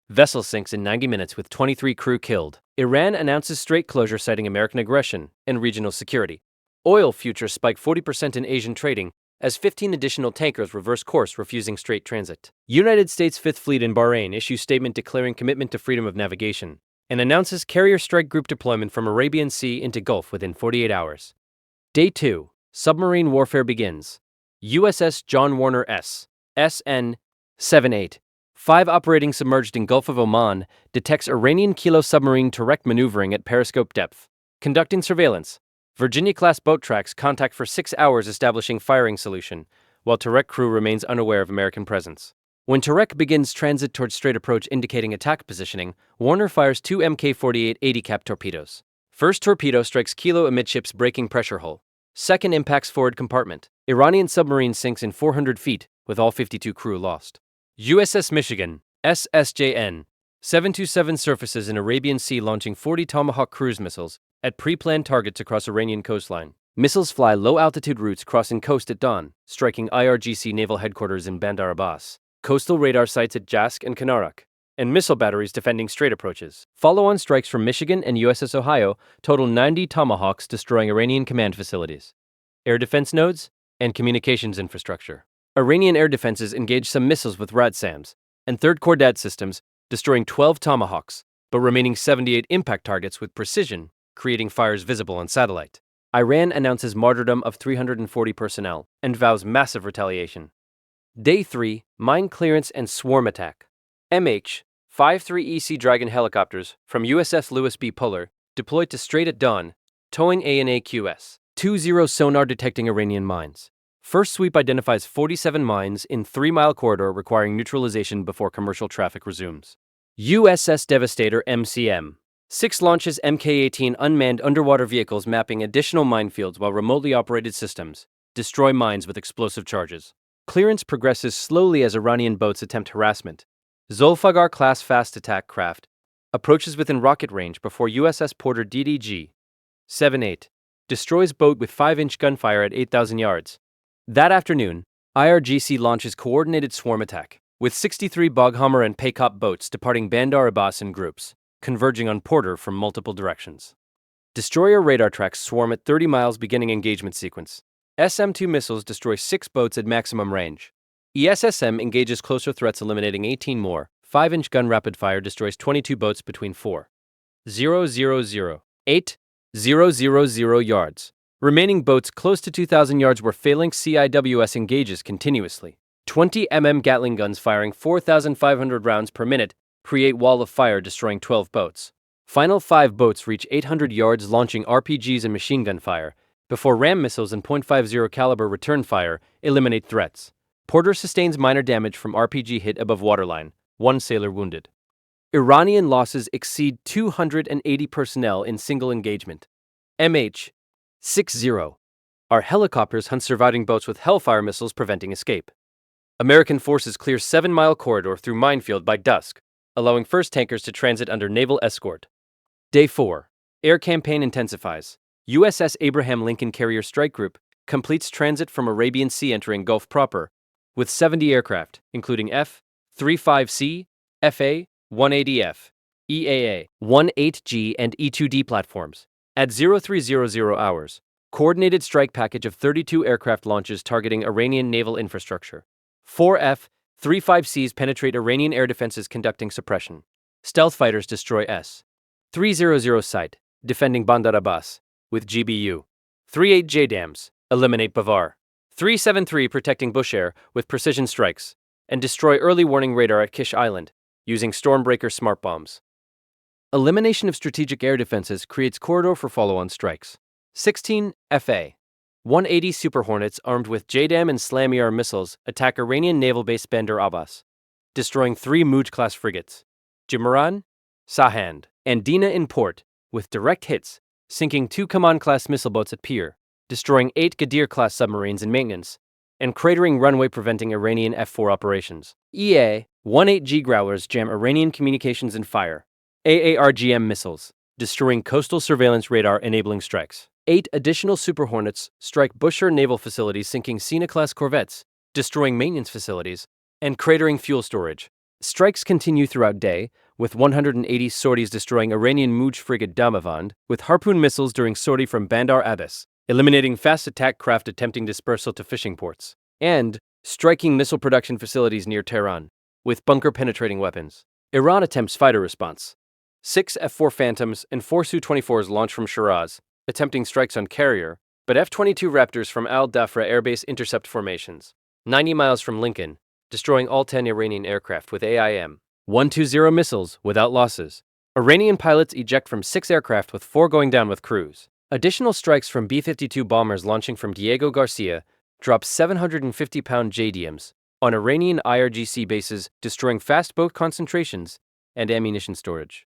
Vessel sinks in 90 minutes with 23 crew killed. Iran announces strait closure citing American aggression and regional security. Oil futures spike 40% in Asian trading as 15 additional tankers reverse course refusing strait transit. United States Fifth Fleet in Bahrain issues statement declaring commitment to freedom of navigation and announces carrier strike group deployment from Arabian Sea into Gulf within 48 hours. Day 2. Submarine warfare begins. USS John Warner S. SN-78. 5 operating submerged in Gulf of Oman, detects Iranian Kilo submarine turret maneuvering at periscope depth. Conducting surveillance. Virginia-class boat tracks contact for 6 hours establishing firing solution, while turret crew remains unaware of American presence. When turret begins transit towards strait approach indicating attack positioning, Warner fires 2 Mk-48 80 cap torpedoes. First torpedo strikes Kilo amidships braking pressure hull. Second impacts forward compartment. Iranian submarine sinks in 400 feet, with all 52 crew lost. USS Michigan, SSJN, 727 surfaces in Arabian Sea launching 40 Tomahawk cruise missiles at pre-planned targets across Iranian coastline. Missiles fly low-altitude routes crossing coast at dawn, striking IRGC naval headquarters in Bandar Abbas, coastal radar sites at Jask and Kanarak, and missile batteries defending strait approaches. Follow-on strikes from Michigan and USS Ohio total 90 Tomahawks destroying Iranian command facilities, air defense nodes, and communications infrastructure. Iranian air defenses engaged some missiles with RADSAMs and Third Cordat systems, destroying 12 Tomahawks, but remaining 78 impact targets with precision, creating fires visible on satellite. Iran announces martyrdom of 340 personnel and vows massive retaliation. Day 3. Mine clearance and swarm attack. MH-53EC Dragon helicopters from USS Lewis B. Puller deployed to Strait at dawn, towing ANAQS-20 sonar detecting Iranian mines. First sweep identifies 47 mines in 3-mile corridor requiring neutralization before commercial traffic resumes. USS Devastator MCM. 6 launches Mk-18 unmanned underwater vehicles mapping additional minefields while remotely operated systems destroy mines with explosive charges. Clearance progresses slowly as Iranian boats attempt harassment. Zulfagar-class fast attack craft approaches within rocket range before USS Porter DDG-78 destroys boat with 5-inch gunfire at 8,000 yards. That afternoon, IRGC launches coordinated swarm attack, with 63 Boghammer and Paykop boats departing Bandar Abbas in groups. converging on Porter from multiple directions. Destroyer radar tracks swarm at 30 miles beginning engagement sequence. SM-2 missiles destroy 6 boats at maximum range. ESSM engages closer threats, eliminating 18 more. 5-inch gun rapid fire destroys 22 boats between 4,000 8,000 yards. Remaining boats close to 2,000 yards where phalanx CIWS engages continuously. 20 Gatling guns firing 4,500 rounds per minute create wall of fire, destroying 12 boats. Final 5 boats reach 800 yards, launching RPGs and machine gun fire, before ram missiles and .50 caliber return fire eliminate threats. Porter sustains minor damage from RPG hit above waterline, 1 sailor wounded. Iranian losses exceed 280 personnel in single engagement. MH-60. Our helicopters hunt surviving boats with Hellfire missiles, preventing escape. American forces clear 7-mile corridor through minefield by dusk, allowing first tankers to transit under naval escort. Day 4. Air campaign intensifies. USS Abraham Lincoln Carrier Strike Group completes transit from Arabian Sea, entering Gulf proper, with 70 aircraft, including F-35C, FA-180F, EAA-18G, and E-2D platforms. At 0300 hours, coordinated strike package of 32 aircraft launches targeting Iranian naval infrastructure. 4 F-35Cs penetrate Iranian air defenses, conducting suppression. Stealth fighters destroy S-300 site, defending Bandar Abbas, with GBU. 38 JDAMs eliminate Bavar. 373 protecting Bushehr with precision strikes, and destroy early warning radar at Kish Island, using Stormbreaker smart bombs. Elimination of strategic air defenses creates corridor for follow-on strikes. 16 FA-180 Super Hornets armed with JDAM and SLAM-ER missiles attack Iranian naval base Bandar Abbas, destroying 3 Muj-class frigates, Jimran, Sahand, and Dina in port, with direct hits, sinking 2 Kaman-class missile boats at pier, destroying 8 Ghadir-class submarines in maintenance, and cratering runway, preventing Iranian F-4 operations. EA-18G Growlers jam Iranian communications and fire. AARGM missiles, destroying coastal surveillance radar, enabling strikes. 8 additional Super Hornets strike Bushehr naval facilities, sinking Sina-class corvettes, destroying maintenance facilities, and cratering fuel storage. Strikes continue throughout day, with 180 sorties destroying Iranian Muj frigate Damavand with Harpoon missiles during sortie from Bandar Abbas, eliminating fast attack craft attempting dispersal to fishing ports, and striking missile production facilities near Tehran with bunker-penetrating weapons. Iran attempts fighter response. 6 F-4 Phantoms and 4 Su-24s launch from Shiraz, attempting strikes on carrier, but F-22 Raptors from Al-Dafra airbase intercept formations, 90 miles from Lincoln, destroying all 10 Iranian aircraft with AIM-120 missiles without losses. Iranian pilots eject from 6 aircraft, with 4 going down with crews. Additional strikes from B-52 bombers launching from Diego Garcia drop 750-pound JDAMs on Iranian IRGC bases, destroying fast boat concentrations and ammunition storage.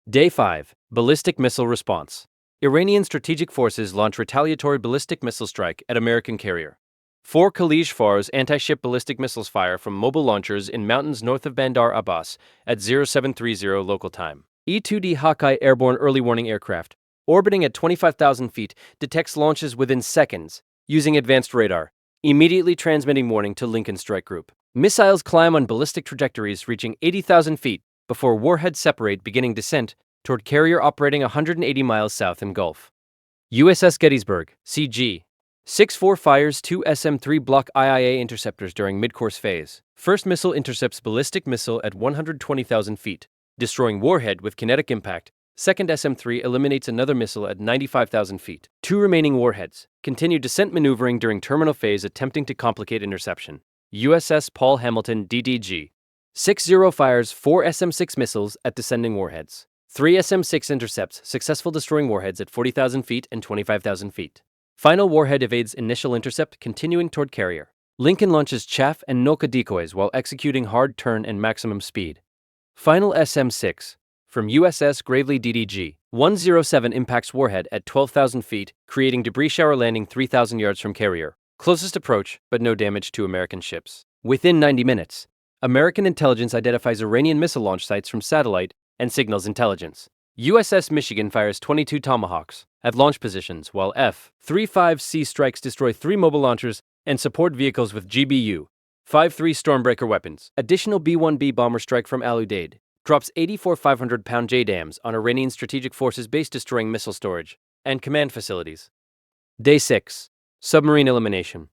Day 5. Ballistic missile response. Iranian strategic forces launch retaliatory ballistic missile strike at American carrier. 4 Khalij Far's anti-ship ballistic missiles fire from mobile launchers in mountains north of Bandar Abbas at 0730 local time. E-2D Hawkeye airborne early warning aircraft, orbiting at 25,000 feet, detects launches within seconds, using advanced radar, immediately transmitting warning to Lincoln Strike Group. Missiles climb on ballistic trajectories reaching 80,000 feet before warheads separate, beginning descent toward carrier operating 180 miles south in Gulf. USS Gettysburg, CG. 6-4 fires 2 SM-3 Block IIA interceptors during mid-course phase. First missile intercepts ballistic missile at 120,000 feet, destroying warhead with kinetic impact. Second SM-3 eliminates another missile at 95,000 feet. 2 remaining warheads continue descent maneuvering during terminal phase, attempting to complicate interception. USS Paul Hamilton, DDG. 6-0 fires 4 SM-6 missiles at descending warheads. 3 SM-6 intercepts, successful destroying warheads at 40,000 feet and 25,000 feet. Final warhead evades initial intercept, continuing toward carrier. Lincoln launches chaff and Noka decoys while executing hard turn and maximum speed. Final SM-6 from USS Gravely, DDG. 107 impacts warhead at 12,000 feet, creating debris shower, landing 3,000 yards from carrier. Closest approach, but no damage to American ships. Within 90 minutes, American intelligence identifies Iranian missile launch sites from satellite and signals intelligence. USS Michigan fires 22 Tomahawks at launch positions, while F-35C strikes destroy 3 mobile launchers and support vehicles with GBU. 5-3 Stormbreaker weapons. Additional B-1B bomber strike from Al Udeid. drops 84 500-pound JDAMs on Iranian strategic forces base, destroying missile storage and command facilities. Day 6. Submarine elimination.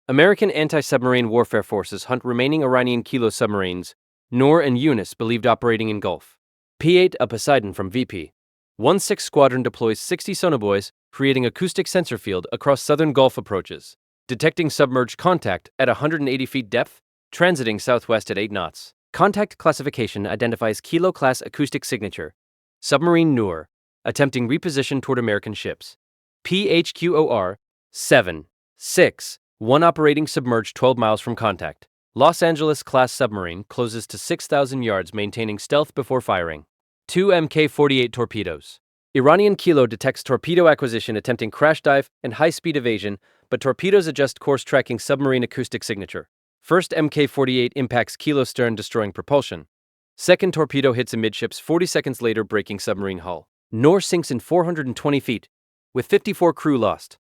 American anti-submarine warfare forces hunt remaining Iranian Kilo submarines, Noor and Eunice, believed operating in Gulf. P-8 a Poseidon from VP. 1-6 Squadron deploys 60 sonobuoys, creating acoustic sensor field across southern Gulf approaches, detecting submerged contact at 180 feet depth, transiting southwest at 8 knots. Contact classification identifies Kilo-class acoustic signature. Submarine Noor, attempting reposition toward American ships. PHQOR 7-6, 1 operating submerged 12 miles from contact. Los Angeles-class submarine closes to 6,000 yards, maintaining stealth before firing. 2 Mk-48 torpedoes. Iranian Kilo detects torpedo acquisition attempting crash dive and high-speed evasion, but torpedoes adjust course tracking submarine acoustic signature. First Mk-48 impacts Kilo stern, destroying propulsion. Second torpedo hits amidships 40 seconds later, breaking submarine hull. Noor sinks in 420 feet, with 54 crew lost.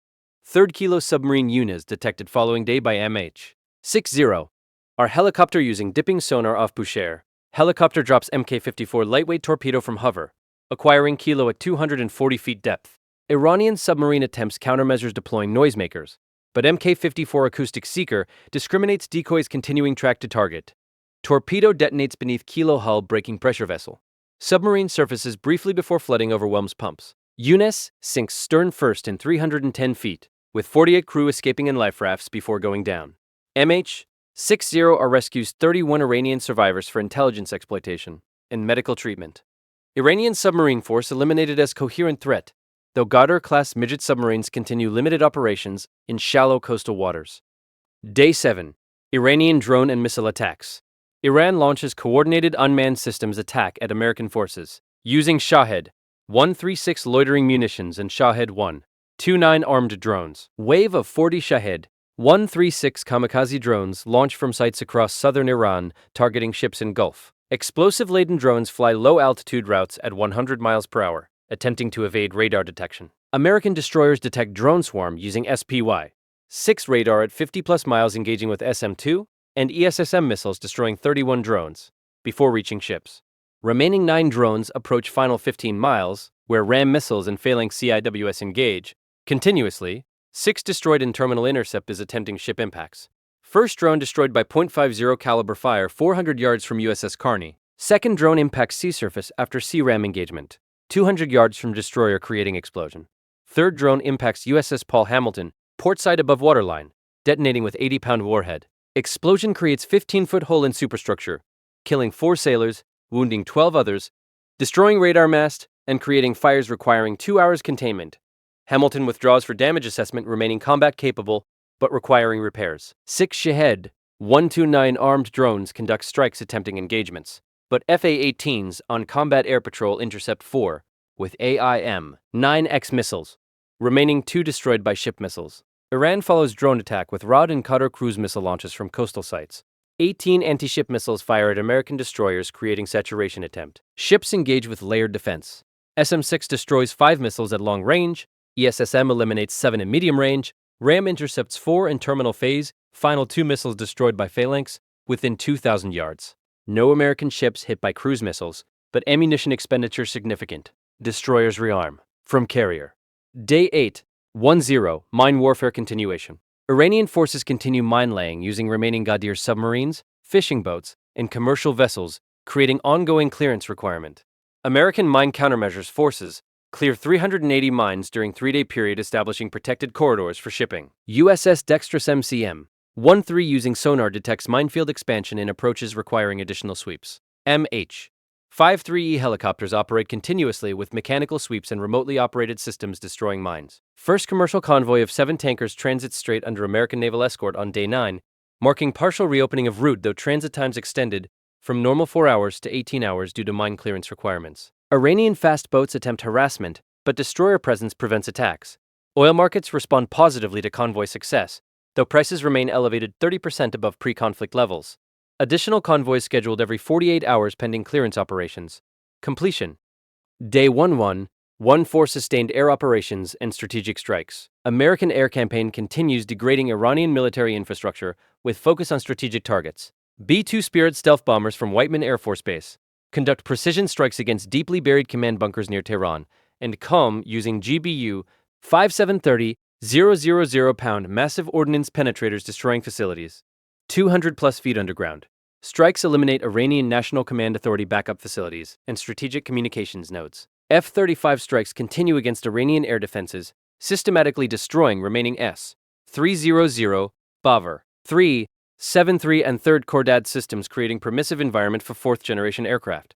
Third Kilo submarine Eunice detected following day by MH-60. Our helicopter using dipping sonar off Boucher. Helicopter drops Mk-54 lightweight torpedo from hover, acquiring Kilo at 240 feet depth. Iranian submarine attempts countermeasures deploying noisemakers, but Mk-54 acoustic seeker discriminates decoys, continuing track to target. Torpedo detonates beneath Kilo hull, breaking pressure vessel. Submarine surfaces briefly before flooding overwhelms pumps. Eunice sinks stern first in 310 feet, with 48 crew escaping in life rafts before going down. MH-60 rescues 31 Iranian survivors for intelligence exploitation and medical treatment. Iranian submarine force eliminated as coherent threat, though Ghadir-class midget submarines continue limited operations in shallow coastal waters. Day 7. Iranian drone and missile attacks. Iran launches coordinated unmanned systems attack at American forces, using Shahed 136 loitering munitions and Shahed 129 armed drones. Wave of 40 Shahed 136 kamikaze drones launch from sites across southern Iran, targeting ships in Gulf. Explosive-laden drones fly low-altitude routes at 100 miles per hour, attempting to evade radar detection. American destroyers detect drone swarm using SPY-6 radar at 50-plus miles, engaging with SM-2 and ESSM missiles, destroying 31 drones before reaching ships. Remaining 9 drones approach final 15 miles, where RAM missiles and failing CIWS engage. Continuously, 6 destroyed in terminal intercept is attempting ship impacts. First drone destroyed by .50 caliber fire 400 yards from USS Carney. Second drone impacts sea surface after CRAM engagement, 200 yards from destroyer, creating explosion. Third drone impacts USS Paul Hamilton, port side above waterline, detonating with 80-pound warhead. Explosion creates 15-foot hole in superstructure, killing 4 sailors, wounding 12 others, destroying radar mast, and creating fires requiring 2 hours containment. Hamilton withdraws for damage assessment, remaining combat capable but requiring repairs. 6 Shahed 129 armed drones conduct strikes attempting engagements, but FA-18s on combat air patrol intercept 4 with AIM-9X missiles, remaining 2 destroyed by ship missiles. Iran follows drone attack with Rod and Qatar cruise missile launches from coastal sites. 18 anti-ship missiles fire at American destroyers, creating saturation attempt. Ships engage with layered defense. SM-6 destroys 5 missiles at long range, ESSM eliminates 7 at medium range, RAM intercepts 4 in terminal phase, final 2 missiles destroyed by phalanx within 2,000 yards. No American ships hit by cruise missiles, but ammunition expenditure significant. Destroyers rearm. From carrier. Day 8. 1-0. Mine warfare continuation. Iranian forces continue mine laying using remaining Ghadir submarines, fishing boats, and commercial vessels, creating ongoing clearance requirement. American mine countermeasures forces clear 380 mines during 3-day period, establishing protected corridors for shipping. USS Dextrous MCM-13 using sonar detects minefield expansion and approaches requiring additional sweeps. MH-53E helicopters operate continuously with mechanical sweeps and remotely operated systems, destroying mines. First commercial convoy of 7 tankers transits strait under American naval escort on day 9, marking partial reopening of route, though transit times extended from normal 4 hours to 18 hours due to mine clearance requirements. Iranian fast boats attempt harassment, but destroyer presence prevents attacks. Oil markets respond positively to convoy success, though prices remain elevated 30% above pre-conflict levels. Additional convoys scheduled every 48 hours pending clearance operations. Completion. Day 1-1. 1-4 sustained air operations and strategic strikes. American air campaign continues degrading Iranian military infrastructure with focus on strategic targets. B-2 Spirit stealth bombers from Whiteman Air Force Base. conduct precision strikes against deeply buried command bunkers near Tehran, and come using GBU 5730-000 massive ordnance penetrators destroying facilities 200 plus feet underground. Strikes eliminate Iranian National Command Authority backup facilities and strategic communications nodes. F-35 strikes continue against Iranian air defenses, systematically destroying remaining S-300, Bavar 3, 7-3 and 3rd Cordad systems, creating permissive environment for 4th-generation aircraft.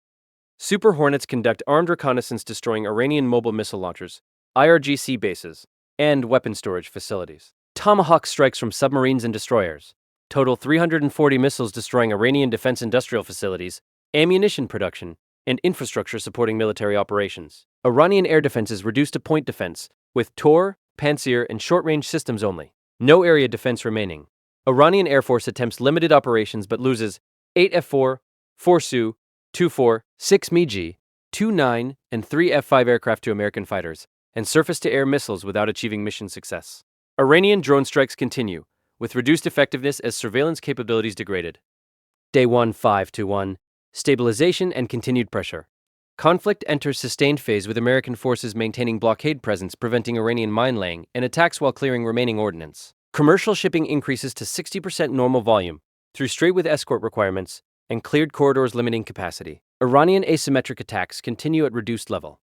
Super Hornets conduct armed reconnaissance, destroying Iranian mobile missile launchers, IRGC bases, and weapon storage facilities. Tomahawk strikes from submarines and destroyers. Total 340 missiles, destroying Iranian defense industrial facilities, ammunition production, and infrastructure supporting military operations. Iranian air defenses reduced to point defense, with Tor, Pantsir, and short-range systems only. No area defense remaining. Iranian Air Force attempts limited operations but loses 8 F-4, 4 Su, 2-4, 6 MiG, 2-9, and 3 F-5 aircraft to American fighters, and surface-to-air missiles without achieving mission success. Iranian drone strikes continue, with reduced effectiveness as surveillance capabilities degraded. Day 1 5-1, stabilization and continued pressure. Conflict enters sustained phase, with American forces maintaining blockade presence, preventing Iranian mine-laying, and attacks while clearing remaining ordnance. Commercial shipping increases to 60% normal volume, through strait with escort requirements, and cleared corridors limiting capacity. Iranian asymmetric attacks continue at reduced level.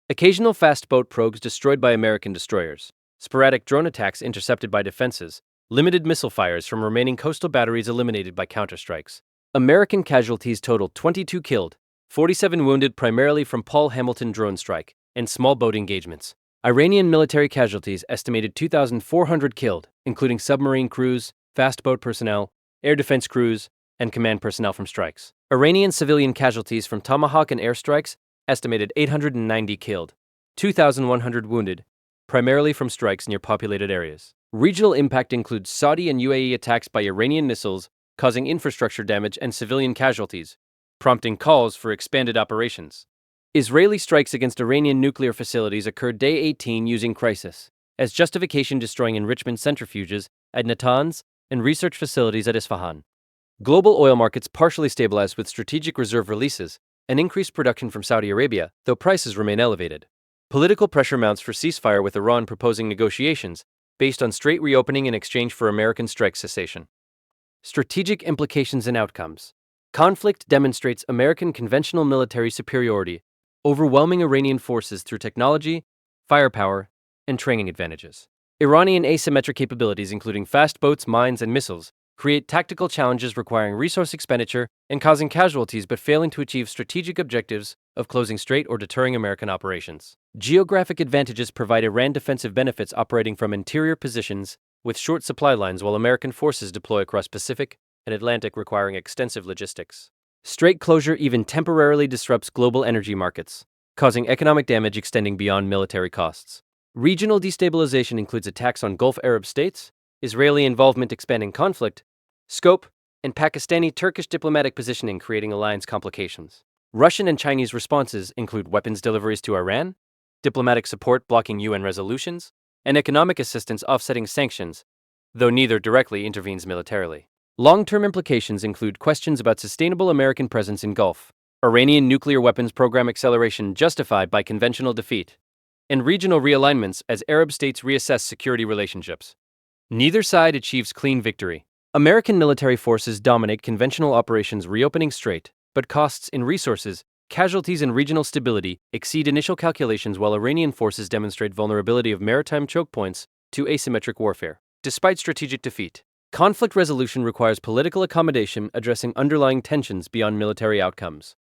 Occasional fast boat probes destroyed by American destroyers. Sporadic drone attacks intercepted by defenses. Limited missile fires from remaining coastal batteries eliminated by counterstrikes. American casualties totaled 22 killed, 47 wounded, primarily from Paul Hamilton drone strike and small boat engagements. Iranian military casualties estimated 2,400 killed, including submarine crews, fast boat personnel, air defense crews, and command personnel from strikes. Iranian civilian casualties from Tomahawk and airstrikes estimated 890 killed, 2,100 wounded, primarily from strikes near populated areas. Regional impact includes Saudi and UAE attacks by Iranian missiles, causing infrastructure damage and civilian casualties, prompting calls for expanded operations. Israeli strikes against Iranian nuclear facilities occurred day 18 using crisis as justification, destroying enrichment centrifuges at Natanz and research facilities at Isfahan. Global oil markets partially stabilized with strategic reserve releases and increased production from Saudi Arabia, though prices remain elevated. Political pressure mounts for ceasefire, with Iran proposing negotiations based on strait reopening in exchange for American strike cessation. Strategic implications and outcomes. Conflict demonstrates American conventional military superiority, overwhelming Iranian forces through technology, firepower, and training advantages. Iranian asymmetric capabilities, including fast boats, mines, and missiles, create tactical challenges requiring resource expenditure and causing casualties, but failing to achieve strategic objectives of closing strait or deterring American operations. Geographic advantages provide Iran defensive benefits, operating from interior positions with short supply lines, while American forces deploy across Pacific and Atlantic, requiring extensive logistics. Strait closure even temporarily disrupts global energy markets, causing economic damage extending beyond military costs. Regional destabilization includes attacks on Gulf Arab states, Israeli involvement expanding conflict scope, and Pakistani-Turkish diplomatic positioning, creating alliance complications. Russian and Chinese responses include weapons deliveries to Iran, diplomatic support blocking UN resolutions, and economic assistance offsetting sanctions, though neither directly intervenes militarily. Long-term implications include questions about sustainable American presence in Gulf, Iranian nuclear weapons program acceleration justified by conventional defeat, and regional realignments as Arab states reassess security relationships. Neither side achieves clean victory. American military forces dominate conventional operations reopening strait, but costs in resources, casualties, and regional stability exceed initial calculations, while Iranian forces demonstrate vulnerability of maritime choke points to asymmetric warfare. Despite strategic defeat, conflict resolution requires political accommodation, addressing underlying tensions beyond military outcomes.